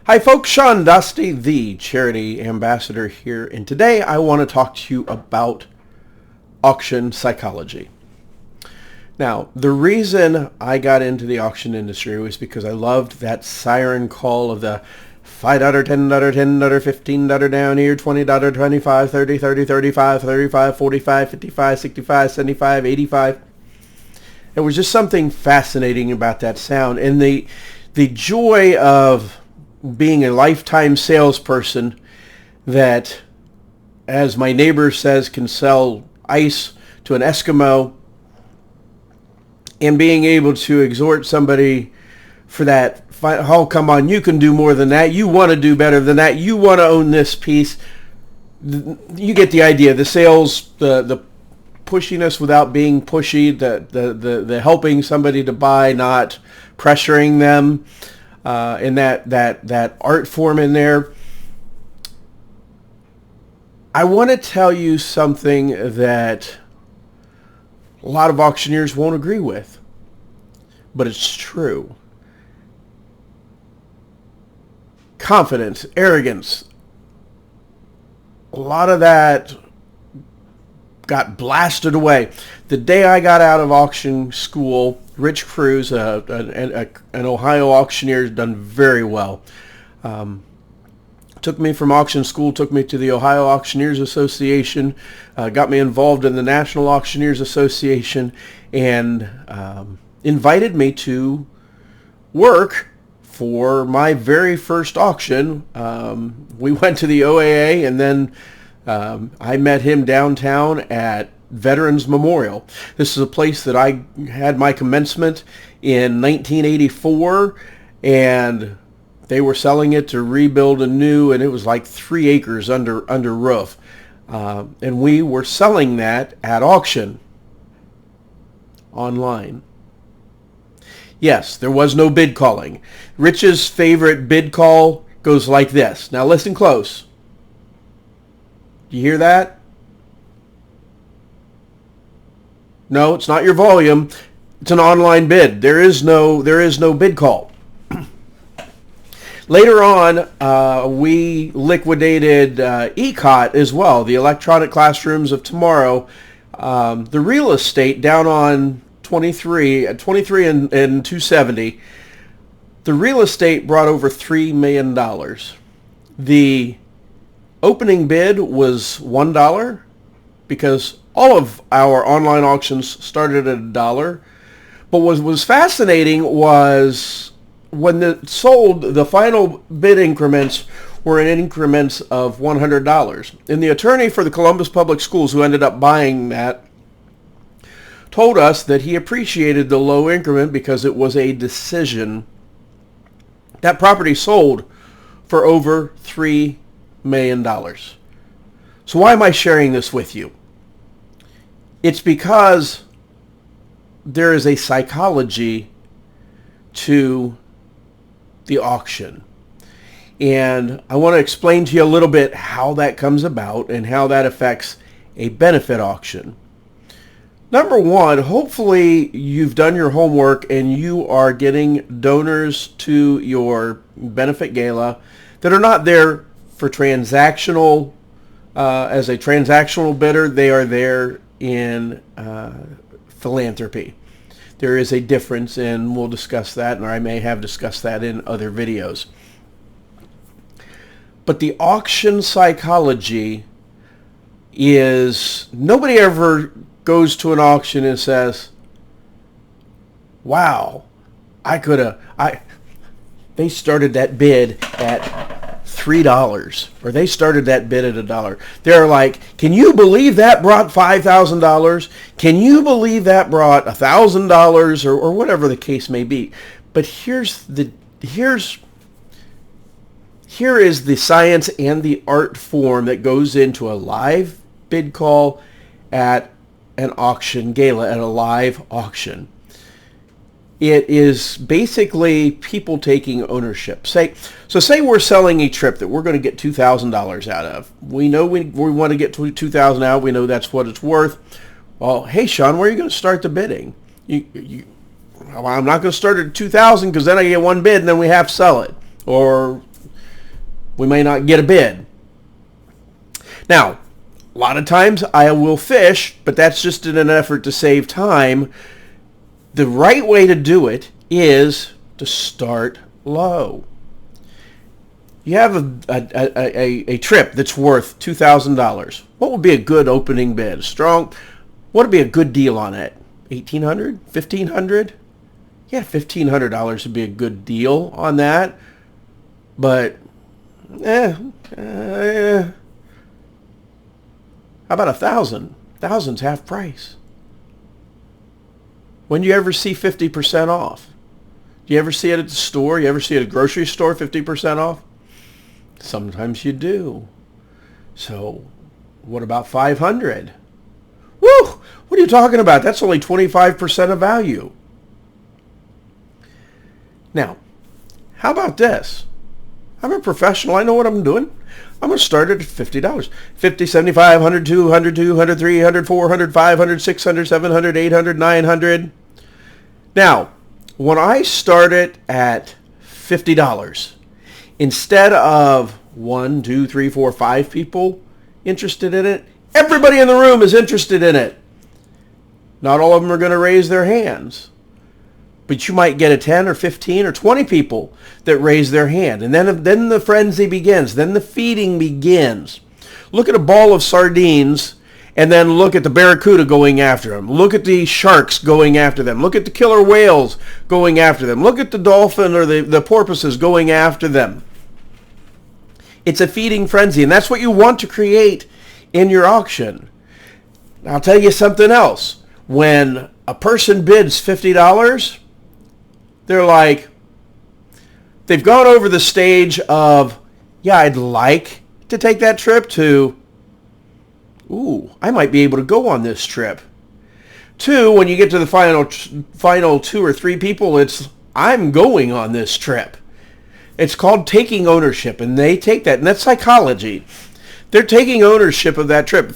Hi folks, Sean Dusty, the charity ambassador here, and today I want to talk to you about auction psychology. Now, the reason I got into the auction industry was because I loved that siren call of the $5, $10, $10, $15 down here, $20, 25, 30, 30, 35, 35, 45, 55, 65, 75, 85. There was just something fascinating about that sound, and the joy of being a lifetime salesperson that, as my neighbor says, can sell ice to an Eskimo, and being able to exhort somebody for that, oh, come on, you can do more than that. You want to do better than that. You want to own this piece. You get the idea. The sales, the pushiness without being pushy, the helping somebody to buy, not pressuring them. In that art form in there. I want to tell you something that a lot of auctioneers won't agree with, but it's true. Confidence, arrogance, a lot of that got blasted away. The day I got out of auction school, Rich Cruz, an Ohio auctioneer, has done very well. Took me from auction school, took me to the Ohio Auctioneers Association, got me involved in the National Auctioneers Association, and invited me to work for my very first auction. We went to the OAA, and then I met him downtown at Veterans Memorial. This is a place that I had my commencement in 1984, and they were selling it to rebuild anew, and it was like 3 acres under roof. And we were selling that at auction online. Yes, there was no bid calling. Rich's favorite bid call goes like this. Now listen close. Do you hear that? No, it's not your volume. It's an online bid. There is no bid call. Later on, we liquidated ECOT as well, the electronic classrooms of tomorrow. The real estate down on 23 and 270, the real estate brought over $3 million. The opening bid was $1 because all of our online auctions started at $1. But what was fascinating was when it sold, the final bid increments were in increments of $100. And the attorney for the Columbus Public Schools, who ended up buying that, told us that he appreciated the low increment because it was a decision. That property sold for over $3 million. So why am I sharing this with you? It's because there is a psychology to the auction. And I want to explain to you a little bit how that comes about and how that affects a benefit auction. Number one, hopefully you've done your homework and you are getting donors to your benefit gala that are not there for transactional, as a transactional bidder. They are there in philanthropy. There is a difference, and we'll discuss that, and I may have discussed that in other videos. But the auction psychology is, nobody ever goes to an auction and says, wow, they started that bid at $3, or they started that bid at $1. They're like, can you believe that brought $5,000? Can you believe that brought $1,000, or whatever the case may be? But here is the science and the art form that goes into a live bid call at an auction gala, at a live auction. It is basically people taking ownership. Say we're selling a trip that we're going to get $2,000 out of. We know we want to get $2,000 out. We know that's what it's worth. Well, hey, Sean, where are you going to start the bidding? Well, I'm not going to start at $2,000 because then I get one bid and then we have to sell it. Or We may not get a bid. Now, a lot of times I will fish, but that's just in an effort to save time. The right way to do it is to start low. You have a trip that's worth $2,000. What would be a good opening bid? Strong. What would be a good deal on it? $1,800? $1,500? Yeah, $1,500 would be a good deal on that. But, how about 1,000? 1,000's half price. When do you ever see 50% off? Do you ever see it at the store? You ever see it at a grocery store, 50% off? Sometimes you do. So, what about 500? Woo! What are you talking about? That's only 25% of value. Now, how about this? I'm a professional. I know what I'm doing. I'm going to start it at $50. 50, 75, 100, 200, 200, 300, 400, 500, 600, 700, 800, 900. Now, when I start it at $50, instead of 1, 2, 3, 4, 5 people interested in it, everybody in the room is interested in it. Not all of them are going to raise their hands. But you might get a 10 or 15 or 20 people that raise their hand. And then the frenzy begins. Then the feeding begins. Look at a ball of sardines and then look at the barracuda going after them. Look at the sharks going after them. Look at the killer whales going after them. Look at the dolphin or the porpoises going after them. It's a feeding frenzy, and that's what you want to create in your auction. Now, I'll tell you something else. When a person bids $50, they're like, they've gone over the stage of, yeah, I'd like to take that trip, to, ooh, I might be able to go on this trip. 2, when you get to the final 2 or 3 people, it's, I'm going on this trip. It's called taking ownership, and they take that, and that's psychology. They're taking ownership of that trip.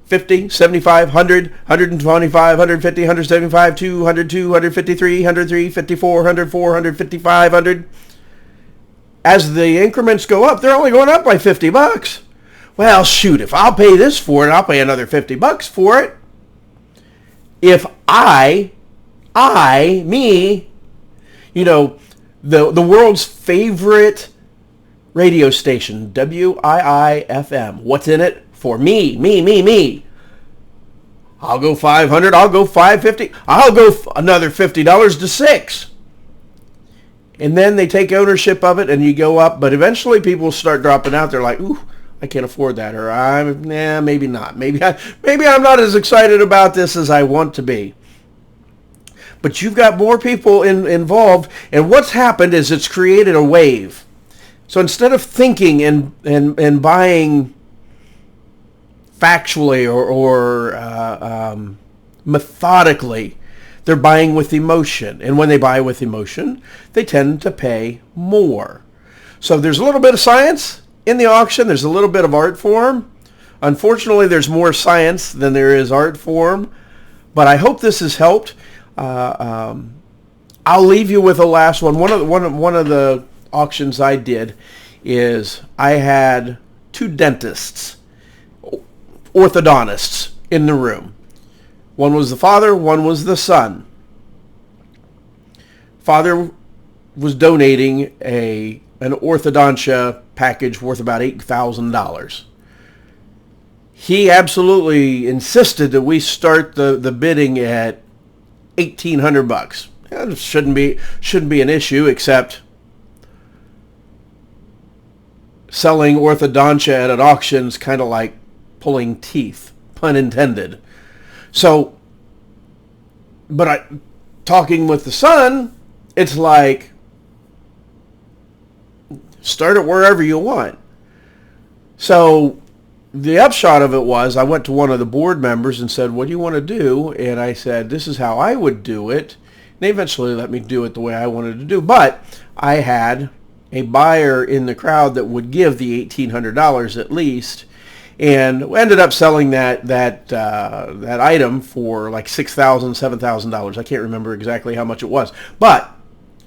50, 75, 100, 125, 150, 175, 200, 253, 103, 54, 100, 400, 500. As the increments go up, they're only going up by $50. Well, shoot, if I'll pay this for it, I'll pay another $50 for it. If me, you know, the world's favorite radio station, WIIFM. What's in it? For me. I'll go 500. I'll go 550. I'll go another $50 to 6. And then they take ownership of it, and you go up. But eventually, people start dropping out. They're like, "Ooh, I can't afford that," or maybe not. Maybe I'm not as excited about this as I want to be. But you've got more people involved, and what's happened is it's created a wave. So instead of thinking and buying factually or methodically, they're buying with emotion. And when they buy with emotion, they tend to pay more. So there's a little bit of science in the auction. There's a little bit of art form. Unfortunately, there's more science than there is art form. But I hope this has helped. I'll leave you with a last one. One of the auctions I did is I had 2 dentists, orthodontists in the room. One was the father, one was the son. Father was donating an orthodontia package worth about $8,000. He absolutely insisted that we start the bidding at $1,800. It shouldn't be an issue, except selling orthodontia at an auction is kind of like pulling teeth, pun intended. So, but talking with the son, it's like, start it wherever you want. So the upshot of it was, I went to one of the board members and said, "What do you want to do?" And I said, "This is how I would do it." And they eventually let me do it the way I wanted to do. But I had a buyer in the crowd that would give the $1,800 at least, and we ended up selling that item for like $6,000, $7,000. I can't remember exactly how much it was. But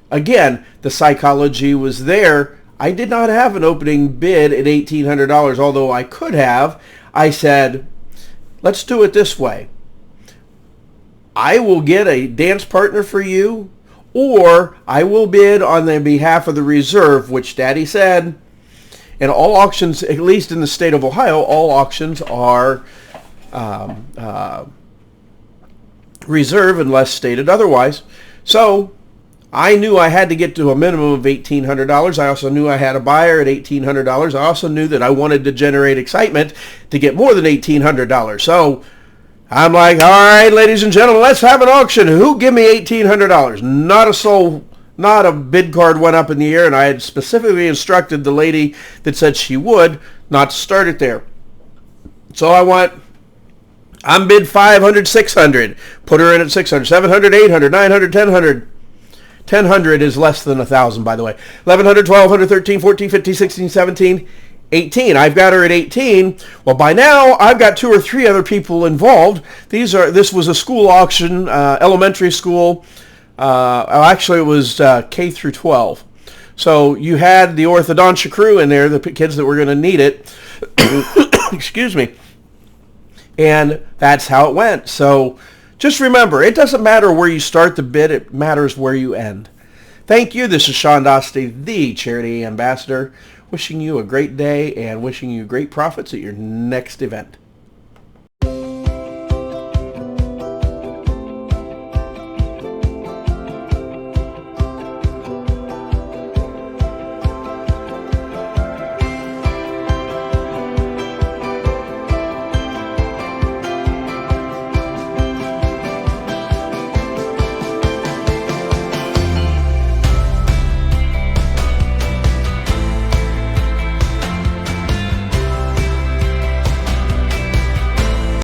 again, the psychology was there. I did not have an opening bid at $1,800, although I could have. I said, let's do it this way. I will get a dance partner for you, or I will bid on the behalf of the reserve, which Daddy said. And all auctions, at least in the state of Ohio, all auctions are reserve unless stated otherwise. So I knew I had to get to a minimum of $1,800. I also knew I had a buyer at $1,800. I also knew that I wanted to generate excitement to get more than $1,800. So I'm like, all right, ladies and gentlemen, let's have an auction. Who give me $1,800? Not a soul, not a bid card went up in the air, and I had specifically instructed the lady that said she would not to start it there. So I'm bid 500, 600. Put her in at 600, 700, 800, 900, 1,000. 1,000 is less than 1,000, by the way. 1,100, 1,200, 13, 14, 15, 16, 17, 18. I've got her at 18. Well, by now, I've got 2 or 3 other people involved. This was a school auction, elementary school. Actually, it was K through 12. So you had the orthodontia crew in there, the kids that were going to need it. Excuse me. And that's how it went. So just remember, it doesn't matter where you start the bid, it matters where you end. Thank you. This is Sean Dostey, the Charity Ambassador, wishing you a great day and wishing you great profits at your next event.